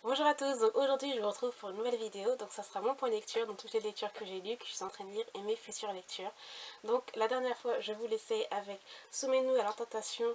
Bonjour à tous, donc aujourd'hui je vous retrouve pour une nouvelle vidéo, donc ça sera mon point lecture, donc toutes les lectures que j'ai lues, que je suis en train de lire et mes futures lectures. Donc la dernière fois je vous laissais avec Soumettez-nous à l'Intentation,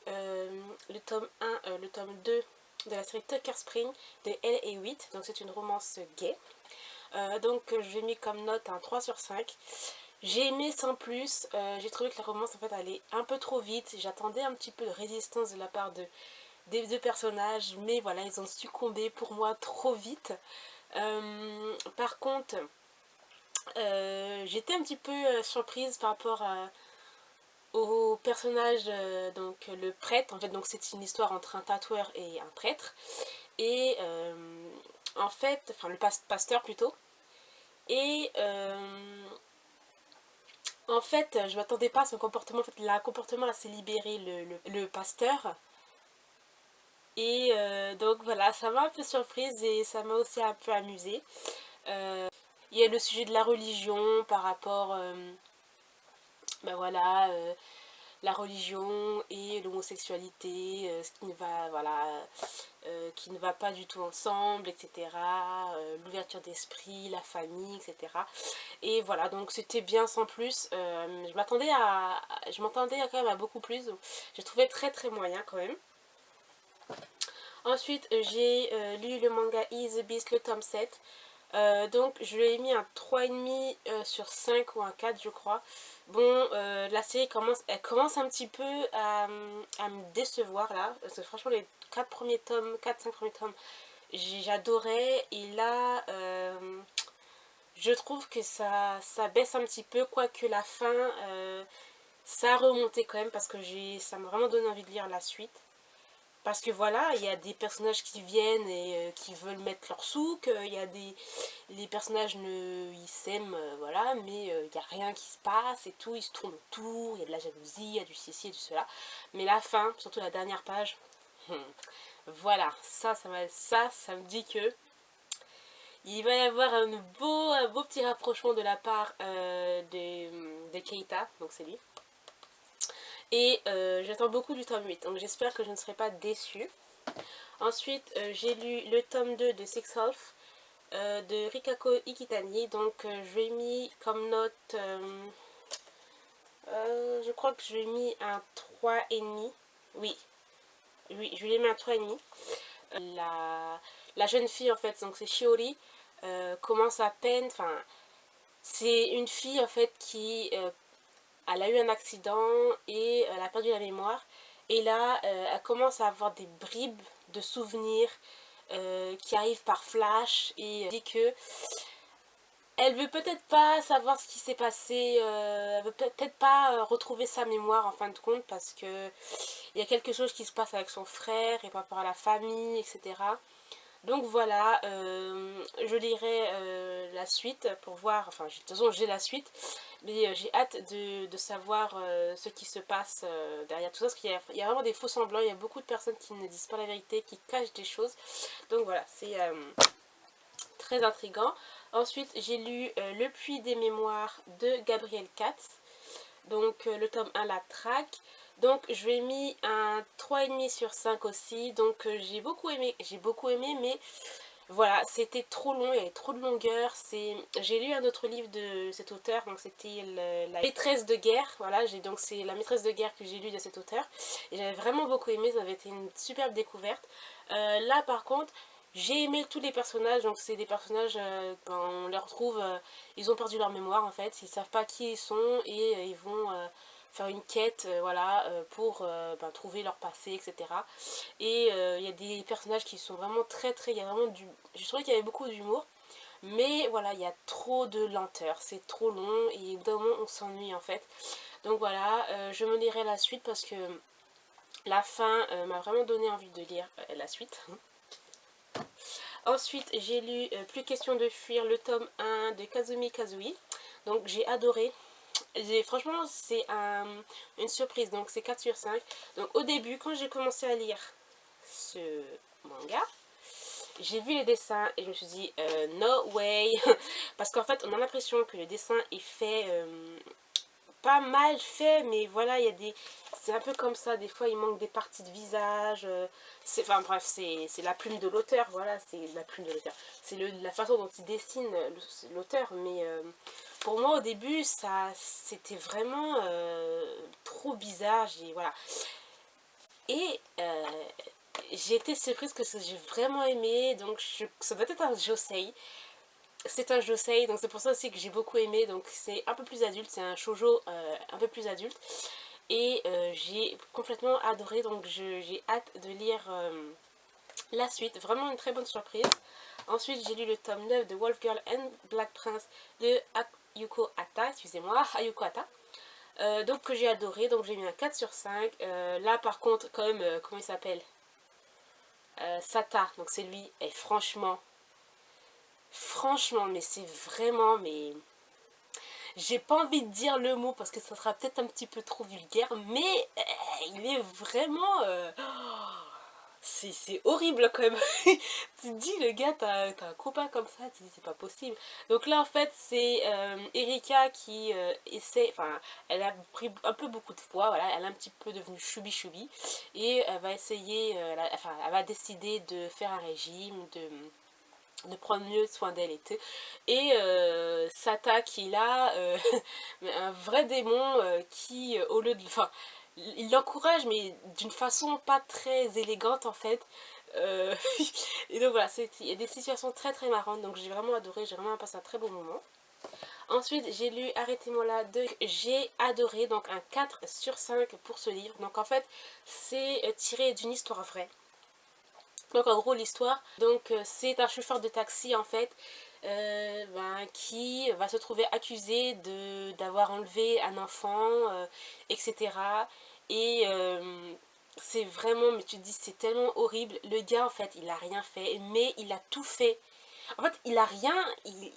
le tome 1, le tome 2 de la série Tucker Spring de Elle et 8, donc c'est une romance gay. Donc j'ai mis comme note un 3 sur 5. J'ai aimé sans plus, j'ai trouvé que la romance en fait allait un peu trop vite, j'attendais un petit peu de résistance de la part des deux personnages, mais voilà, ils ont succombé pour moi trop vite. Par contre, j'étais un petit peu surprise par rapport au personnage, donc le prêtre. En fait, donc c'est une histoire entre un tatoueur et un prêtre. Et en fait, enfin le pasteur plutôt. Et en fait, je m'attendais pas à son comportement. En fait, il a un comportement assez libéré, le pasteur. Et donc voilà, ça m'a un peu surprise et ça m'a aussi un peu amusée. Il y a le sujet de la religion par rapport, ben voilà, la religion et l'homosexualité, ce qui ne va, voilà, qui ne va pas du tout ensemble, etc. L'ouverture d'esprit, la famille, etc. Et voilà, donc c'était bien sans plus. Je m'attendais quand même à beaucoup plus. J'ai trouvé très très moyen quand même. Ensuite, j'ai lu le manga Is the Beast, le tome 7. Donc je lui ai mis un 3,5 sur 5 ou un 4 je crois. Bon, la série elle commence un petit peu à me décevoir là. Parce que franchement les 4 premiers tomes, 4-5 premiers tomes, j'adorais. Et là, je trouve que ça baisse un petit peu. Quoique la fin, ça a remonté quand même parce que ça m'a vraiment donné envie de lire la suite. Parce que voilà, il y a des personnages qui viennent et qui veulent mettre leur souk, il y a les personnages ils s'aiment, voilà, mais il n'y a rien qui se passe et tout, ils se tournent autour, il y a de la jalousie, il y a du ceci et du cela. Mais la fin, surtout la dernière page, voilà, ça me dit que il va y avoir un beau petit rapprochement de la part de Keita, donc c'est lui. Et j'attends beaucoup du tome 8, donc j'espère que je ne serai pas déçue. Ensuite, j'ai lu le tome 2 de Six Half de Rikako Ikitani. Donc, je lui ai mis comme note, je crois que je lui ai mis un 3,5. Oui, oui, je lui ai mis un 3,5. La jeune fille, en fait, donc c'est Shiori, commence à peine. Enfin, c'est une fille, en fait, qui. Elle a eu un accident et elle a perdu la mémoire. Et là, elle commence à avoir des bribes de souvenirs qui arrivent par flash et dit que elle veut peut-être pas savoir ce qui s'est passé, elle veut peut-être pas retrouver sa mémoire en fin de compte parce que il y a quelque chose qui se passe avec son frère et par rapport à la famille, etc. Donc voilà, je lirai la suite pour voir, enfin de toute façon j'ai la suite, mais j'ai hâte de savoir ce qui se passe derrière tout ça, parce qu'il y a vraiment des faux semblants, il y a beaucoup de personnes qui ne disent pas la vérité, qui cachent des choses. Donc voilà, c'est très intriguant. Ensuite, j'ai lu Le Puits des Mémoires de Gabriel Katz, donc le tome 1, La Traque. Donc je lui ai mis un 3,5 sur 5 aussi, donc j'ai beaucoup aimé, mais voilà, c'était trop long, il y avait trop de longueur. J'ai lu un autre livre de cet auteur, donc c'était La maîtresse de guerre. Voilà, donc c'est La maîtresse de guerre que j'ai lu de cet auteur. Et j'avais vraiment beaucoup aimé, ça avait été une superbe découverte. Là par contre, j'ai aimé tous les personnages, donc c'est des personnages, on les retrouve, ils ont perdu leur mémoire en fait, ils savent pas qui ils sont et ils vont faire une quête, voilà, pour trouver leur passé, etc. Et il y a des personnages qui sont vraiment il y a vraiment je trouvais qu'il y avait beaucoup d'humour, mais voilà, il y a trop de lenteur, c'est trop long et au bout d'un moment on s'ennuie en fait. Donc voilà, je me lirai la suite parce que la fin m'a vraiment donné envie de lire la suite. Ensuite, j'ai lu Plus question de fuir, le tome 1 de Kazumi Kazui. Donc j'ai adoré. Franchement, c'est une surprise. Donc c'est 4 sur 5. Donc au début, quand j'ai commencé à lire ce manga, j'ai vu les dessins et je me suis dit no way. Parce qu'en fait, on a l'impression que le dessin est fait pas mal fait, mais voilà, il y a des... C'est un peu comme ça, des fois il manque des parties de visage, enfin bref, c'est la plume de l'auteur, voilà, c'est la plume de l'auteur. C'est la façon dont il dessine l'auteur, mais pour moi au début, ça c'était vraiment trop bizarre, voilà. Et j'ai été surprise que j'ai vraiment aimé, donc ça doit être un josei. C'est un josei, donc c'est pour ça aussi que j'ai beaucoup aimé, donc c'est un peu plus adulte, c'est un shoujo un peu plus adulte. Et j'ai complètement adoré, donc j'ai hâte de lire la suite, vraiment une très bonne surprise. Ensuite j'ai lu le tome 9 de Wolf Girl and Black Prince de Ayuko Hata, excusez-moi, Ayuko Hata. Donc que j'ai adoré, donc j'ai mis un 4 sur 5. Là par contre, quand même, comment il s'appelle, Sata, donc c'est lui, et franchement, mais c'est vraiment, mais j'ai pas envie de dire le mot parce que ça sera peut-être un petit peu trop vulgaire, mais il est vraiment... c'est horrible quand même. Tu te dis, le gars, t'as un copain comme ça, tu te dis, c'est pas possible. Donc là, en fait, c'est Erika qui essaie, enfin, elle a pris un peu beaucoup de poids, voilà, elle est un petit peu devenue choubi-choubi, et elle va essayer, enfin, elle va décider de faire un régime, de prendre mieux soin d'elle et tout. Et Sata qui est là, un vrai démon qui, au lieu de... Enfin, il l'encourage, mais d'une façon pas très élégante en fait. Euh, et donc voilà, il y a des situations très très marrantes, donc j'ai vraiment adoré, j'ai vraiment passé un très beau moment. Ensuite, j'ai lu Arrêtez-moi là 2, j'ai adoré, donc un 4 sur 5 pour ce livre. Donc en fait, c'est tiré d'une histoire vraie. Donc en gros l'histoire, donc c'est un chauffeur de taxi en fait qui va se trouver accusé d'avoir enlevé un enfant, etc. Et c'est vraiment, mais tu te dis c'est tellement horrible. Le gars en fait il a rien fait, mais il a tout fait. En fait il a rien,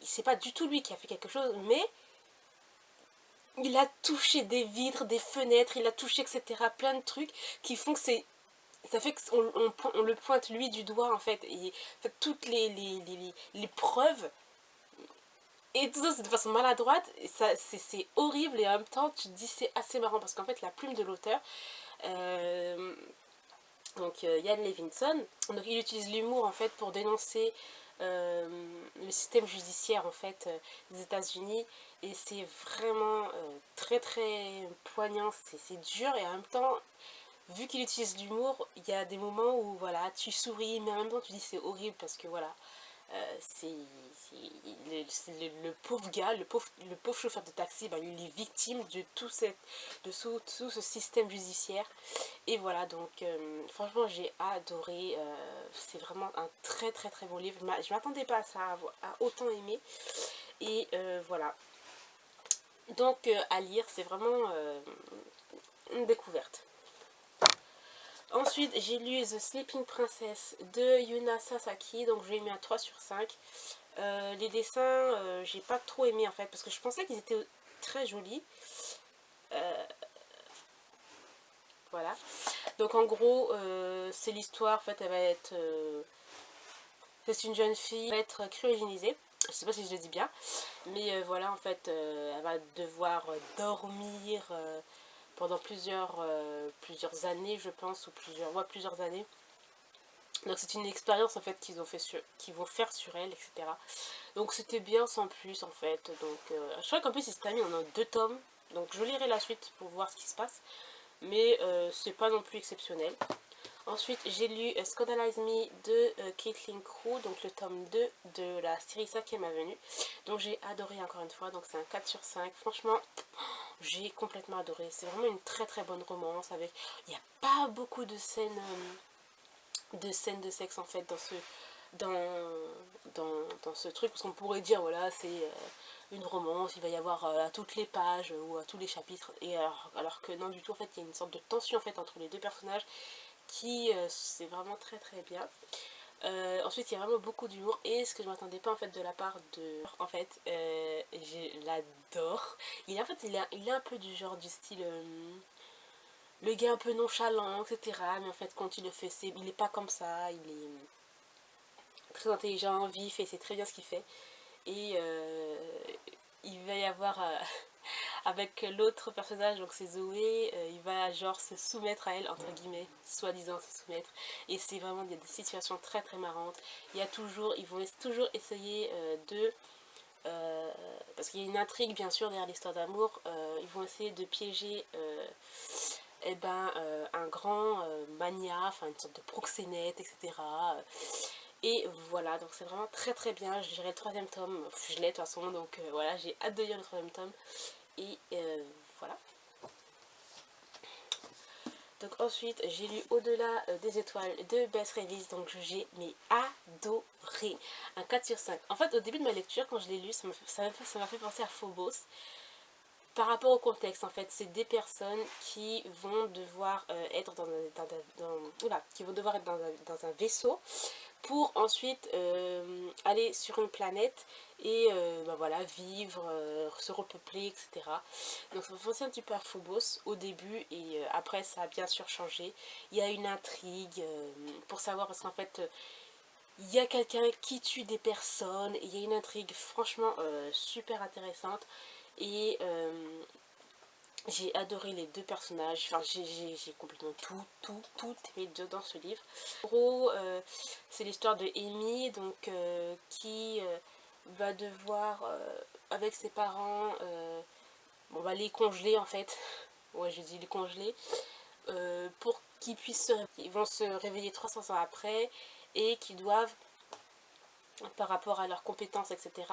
c'est pas du tout lui qui a fait quelque chose, mais il a touché des vitres, des fenêtres, il a touché etc. Plein de trucs qui font que ça fait qu'on le pointe lui du doigt en fait, et en fait, toutes les preuves, et tout ça c'est de façon maladroite, et ça c'est horrible, et en même temps tu te dis c'est assez marrant parce qu'en fait la plume de l'auteur, euh, donc Ian Levinson, donc il utilise l'humour en fait pour dénoncer le système judiciaire en fait des États-Unis, et c'est vraiment très très poignant, c'est dur, et en même temps vu qu'il utilise l'humour, il y a des moments où voilà, tu souris, mais en même temps tu dis c'est horrible parce que voilà, c'est le pauvre gars, le pauvre chauffeur de taxi, ben, il est victime de tout ce système judiciaire. Et voilà, donc franchement j'ai adoré, c'est vraiment un très très très beau livre, je m'attendais pas à ça, à autant aimer, et voilà. Donc à lire, c'est vraiment une découverte. Ensuite, j'ai lu The Sleeping Princess de Yuna Sasaki, donc j'ai mis un 3 sur 5. Les dessins, j'ai pas trop aimé en fait, parce que je pensais qu'ils étaient très jolis. Voilà. Donc en gros, c'est l'histoire, en fait, elle va être... c'est une jeune fille qui va être cryogénisée. Je sais pas si je le dis bien, mais voilà, en fait, elle va devoir dormir pendant plusieurs années, je pense, ou plusieurs années. Donc c'est une expérience en fait qu'ils vont faire sur elle, etc. Donc c'était bien sans plus en fait. Donc je crois qu'en plus il se termine en 2 tomes. Donc je lirai la suite pour voir ce qui se passe. Mais c'est pas non plus exceptionnel. Ensuite j'ai lu Scandalize Me de Caitlin Crew, donc le tome 2 de la série 5e Avenue. Donc j'ai adoré encore une fois, donc c'est un 4 sur 5. Franchement, j'ai complètement adoré. C'est vraiment une très très bonne romance avec... Il n'y a pas beaucoup de scènes de sexe en fait dans ce truc, parce qu'on pourrait dire voilà c'est une romance, il va y avoir à toutes les pages ou à tous les chapitres, et alors que non du tout, en fait il y a une sorte de tension en fait entre les deux personnages qui c'est vraiment très très bien. Ensuite il y a vraiment beaucoup d'humour, et ce que je m'attendais pas en fait de la part de... En fait je l'adore. En fait il est un peu du genre du style le gars un peu nonchalant, etc. Mais en fait, quand il le fait, il n'est pas comme ça. Il est très intelligent, vif, et c'est très bien ce qu'il fait. Et il va y avoir... avec l'autre personnage, donc c'est Zoé, il va genre se soumettre à elle, entre guillemets, soi-disant se soumettre. Et c'est vraiment des situations très très marrantes. Ils vont toujours essayer parce qu'il y a une intrigue bien sûr derrière l'histoire d'amour, ils vont essayer de piéger un grand magnat, enfin une sorte de proxénète, etc. Et voilà, donc c'est vraiment très très bien. Je dirais le troisième tome, je l'ai de toute façon, donc voilà, j'ai hâte de lire le troisième tome. Et voilà. Donc ensuite, j'ai lu Au-delà des étoiles de Bess Revis, donc j'ai adoré. Un 4 sur 5. En fait, au début de ma lecture, quand je l'ai lu, ça m'a fait penser à Phobos. Par rapport au contexte, en fait, c'est des personnes qui vont devoir être qui vont devoir être dans un vaisseau pour ensuite aller sur une planète et voilà, vivre, se repeupler, etc. Donc ça me fait penser un petit peu à Phobos au début et après ça a bien sûr changé. Il y a une intrigue pour savoir parce qu'en fait il y a quelqu'un qui tue des personnes et il y a une intrigue franchement super intéressante et j'ai adoré les deux personnages, enfin j'ai complètement tout aimé dans ce livre. En gros, c'est l'histoire de Amy, donc qui va devoir, avec ses parents, on va les congeler en fait, ouais je dis les congeler, pour qu'ils puissent ils vont se réveiller 300 ans après et qui doivent, par rapport à leurs compétences, etc.,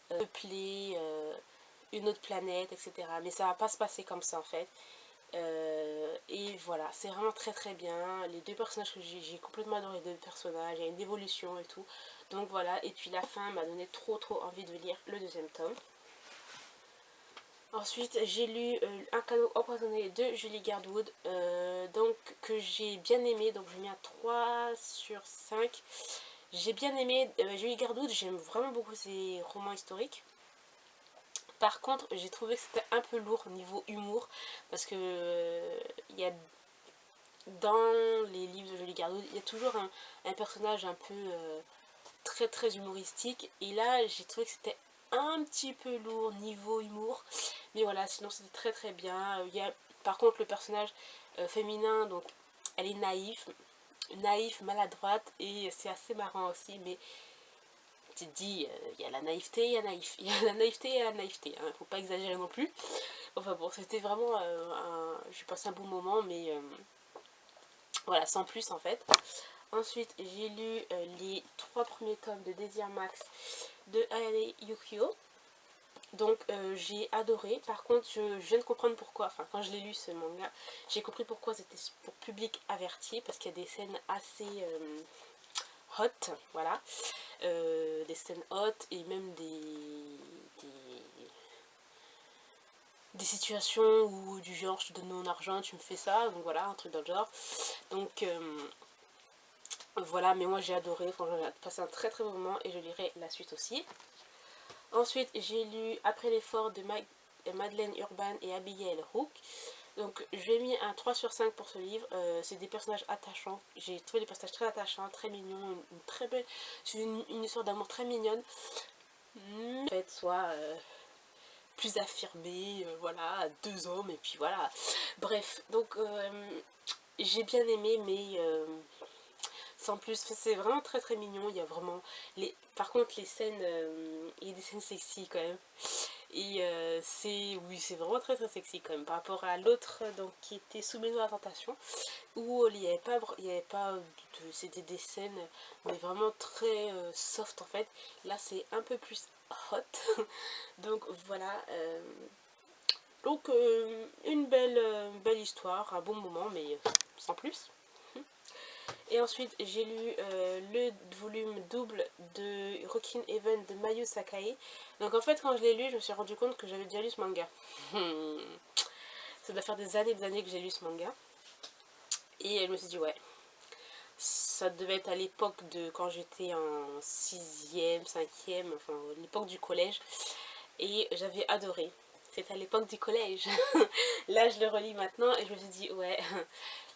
peupler une autre planète, etc. Mais ça va pas se passer comme ça en fait. Et voilà, c'est vraiment très très bien. Les deux personnages que j'ai complètement adoré les deux personnages, il y a une évolution et tout. Donc voilà, et puis la fin m'a donné trop envie de lire le deuxième tome. Ensuite, j'ai lu Un cadeau empoisonné de Julie Gardwood, donc que j'ai bien aimé, donc j'ai mis un 3 sur 5. J'ai bien aimé Julie Gardwood, j'aime vraiment beaucoup ses romans historiques. Par contre, j'ai trouvé que c'était un peu lourd au niveau humour, parce que il y a dans les livres de Julie Gardwood, il y a toujours un personnage un peu très humoristique, et là j'ai trouvé que c'était un petit peu lourd niveau humour, mais voilà, sinon c'était très bien. Il y a par contre le personnage féminin, donc elle est naïve, maladroite, et c'est assez marrant aussi, mais tu te dis, il y a la naïveté, il y a la naïveté et la naïveté, hein, faut pas exagérer non plus. Enfin bon, c'était vraiment j'ai passé un bon moment, mais voilà, sans plus en fait. Ensuite, j'ai lu les 3 premiers tomes de Désir Max de Ayane Yukio. Donc j'ai adoré. Par contre, je viens de comprendre pourquoi. Enfin, quand je l'ai lu ce manga, j'ai compris pourquoi c'était pour public averti. Parce qu'il y a des scènes assez hot. Voilà. Des scènes hot et même des situations où du genre je te donne mon argent, tu me fais ça. Donc voilà, un truc dans le genre. Donc voilà, mais moi j'ai adoré. Franchement, j'ai passé un très bon moment et je lirai la suite aussi. Ensuite, j'ai lu Après l'effort de Madeleine Urban et Abigail Hook. Donc, je lui ai mis un 3 sur 5 pour ce livre. C'est des personnages attachants. J'ai trouvé des personnages très attachants, très mignons. Une très belle. C'est une histoire d'amour très mignonne. Mais en fait, soit plus affirmée, voilà, 2 hommes, et puis voilà. Bref, donc j'ai bien aimé, mais sans plus, c'est vraiment très mignon. Il y a vraiment par contre les scènes, il y a des scènes sexy quand même, et c'est vraiment très sexy quand même par rapport à l'autre, donc qui était Sous mes doigts à la tentation, où il y avait pas c'était des scènes mais vraiment très soft en fait. Là c'est un peu plus hot. Donc voilà, donc une belle histoire, un bon moment, mais sans plus. Et ensuite, j'ai lu le volume double de Rockin' Heaven de Mayu Sakai. Donc en fait, quand je l'ai lu, je me suis rendu compte que j'avais déjà lu ce manga. Ça doit faire des années que j'ai lu ce manga. Et je me suis dit, ouais, ça devait être à l'époque de quand j'étais en 6e, 5e, enfin l'époque du collège. Et j'avais adoré. C'était à l'époque du collège. Là, je le relis maintenant et je me suis dit, ouais,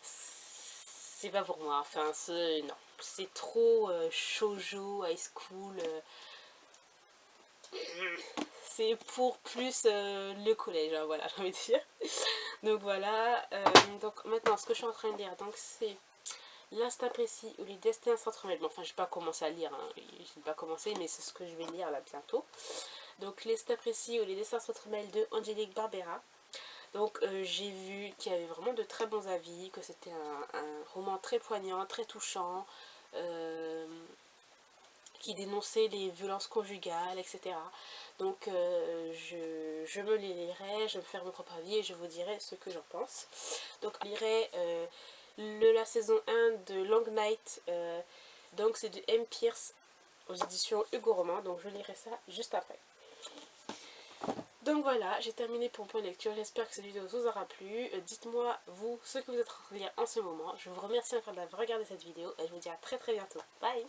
c'est pas pour moi. Enfin, non. C'est trop shoujo, high school. c'est pour plus le collège, hein, voilà, j'ai envie de dire. Donc voilà, donc maintenant ce que je suis en train de lire, donc c'est L'instinct précis où les destins s'entremêlent. Bon, enfin, je n'ai pas commencé à lire, hein. Je n'ai pas commencé, mais c'est ce que je vais lire là bientôt. Donc L'instinct précis où les destins s'entremêlent de Angélique Barbera. Donc j'ai vu qu'il y avait vraiment de très bons avis, que c'était un roman très poignant, très touchant, qui dénonçait les violences conjugales, etc. Donc je me les lirai, je vais me faire mon propre avis et je vous dirai ce que j'en pense. Donc je lirai la saison 1 de Long Night, donc c'est de M. Pierce aux éditions Hugo Roman, donc je lirai ça juste après. Donc voilà, j'ai terminé pour point lecture, j'espère que cette vidéo vous aura plu. Dites-moi vous ce que vous êtes en train de lire en ce moment. Je vous remercie encore d'avoir regardé cette vidéo et je vous dis à très bientôt. Bye.